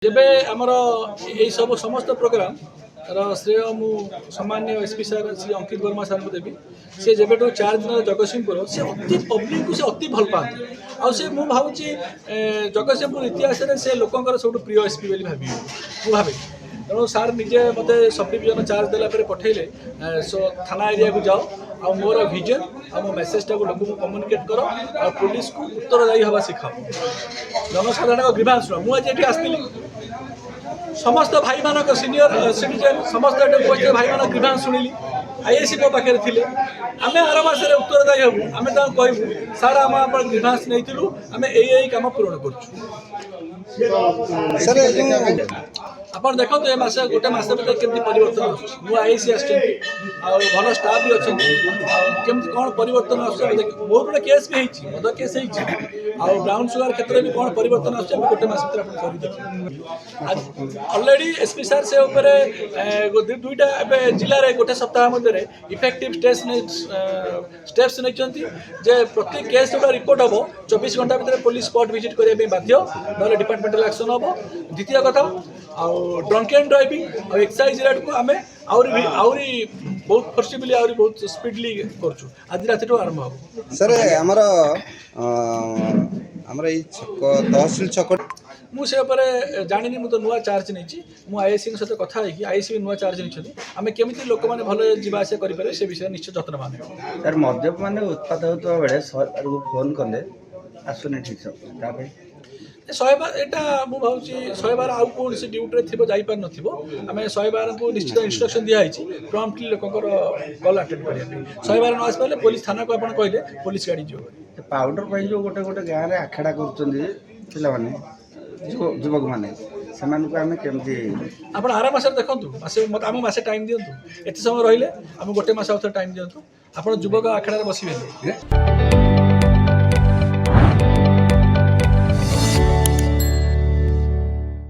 जेबे आमर यही सब समस्त प्रोग्राम श्रेय मु सामान्य एसपी सर श्री अंकित वर्मा सर को देवी सी जब 4 दिन जगतसिंहपुर से अति पब्लिक को से अति भल पाती आउ भावी जगतसिंहपुर इतिहास से लोकंर सब प्रिय एसपी बोली भावी मु भावे तेणु सार निजे मत सब डिविजन चार्ज देला पठेले सो थाना एरिया को जाओ आ मोर विजन आ मो मेसेजटा को लोक कम्युनिकेट करो और पुलिस को उत्तरदायी हवा शिखाओ जनसाधारण ग्रीवांस शुण मुझे आसती समस्त भाई मानक सीनियर सिटीजन समस्त भाई मान ग्रीवांस शुणिली आईएसी मो पाखे थे आम आर मसरे उत्तरदायी हबू आम कहूँ सार आम आप ग्रीवांस नहीं आम यही कम पूरण कर ଆପଣ ଦେଖନ୍ତୁ ଏ ମାସ ଗୋଟେ ମାସ ଭିତରେ କେମିତି ପରିବର୍ତ୍ତନ ଆସୁଛି ମୁଁ ଆଇଏସି ଆସିଛନ୍ତି ଆଉ ଭଲ ଷ୍ଟାଫ୍ ବି ଅଛନ୍ତି ଆଉ କେମିତି କ'ଣ ପରିବର୍ତ୍ତନ ଆସୁଛି ବହୁତ ଗୁଡ଼େ କେସ୍ ବି ହେଇଛି ମଦ କେସ୍ ହେଇଛି ଆଉ ବ୍ରାଉନ୍ ସୁଗାର କ୍ଷେତ୍ରରେ ବି କ'ଣ ପରିବର୍ତ୍ତନ ଆସୁଛି ଆମେ ଗୋଟେ ମାସ ଭିତରେ ଆପଣ କରିଦେବୁ ଅଲରେଡ଼ି ଏସ୍ପି ସାର୍ ସେ ଉପରେ ଦୁଇଟା ଏବେ ଜିଲ୍ଲାରେ ଗୋଟେ ସପ୍ତାହ ମଧ୍ୟରେ ଇଫେକ୍ଟିଭ୍ ଷ୍ଟେପ୍ସ ନେଇଛନ୍ତି ଯେ ପ୍ରତି କେସ୍ ଯୋଉଟା ରିପୋର୍ଟ ହେବ 24 ଘଣ୍ଟା ଭିତରେ ପୋଲିସ ସ୍ପଟ୍ ଭିଜିଟ୍ କରିବା ପାଇଁ ବାଧ୍ୟ ନହେଲେ ଡିପାର୍ଟମେଣ୍ଟାଲ ଆକ୍ସନ୍ ହେବ ଦ୍ୱିତୀୟ କଥା ଆଉ ड्रंक एंड ड्राइविंग और एक्साइज रेट को आम आहरी बहुत फोर्सिबली आहरी बहुत स्पीडली करछु आज रात आरंभ हो सर हमर छक तहसील छक मुझे जानी मुझे नुआ चार्ज नहीं मुझे आईएसी सहित कथा है आईएसी नुआ चार्ज नहीं आम केमी लोक मैंने भल जावास करें से विषय निश्चित जत्न मान सर मद्यप मैंने उत्पाद होता बेले फोन कले आसुनी ठीक सब 100 बार यहाँ मुझे 100 बार आउ कौन से ड्यूटी थी जापर नमें 100 बार को निश्चित इंस्ट्रक्शन दिखाई प्रॉम्प्टली लोकर कल अटेंड करने 100 बार न आसपारे पुलिस थाना को आप कहले पुलिस गाड़ी जो पाउडर जो गोटे गोटे गाँव में आखेड़ा कर युवक मैंने आप आर मस देखूँ आम मसे टाइम दिंतु एत समय रही आम गोटे मस टाइम दिंतु आप युवक आखेड़ा बसबे।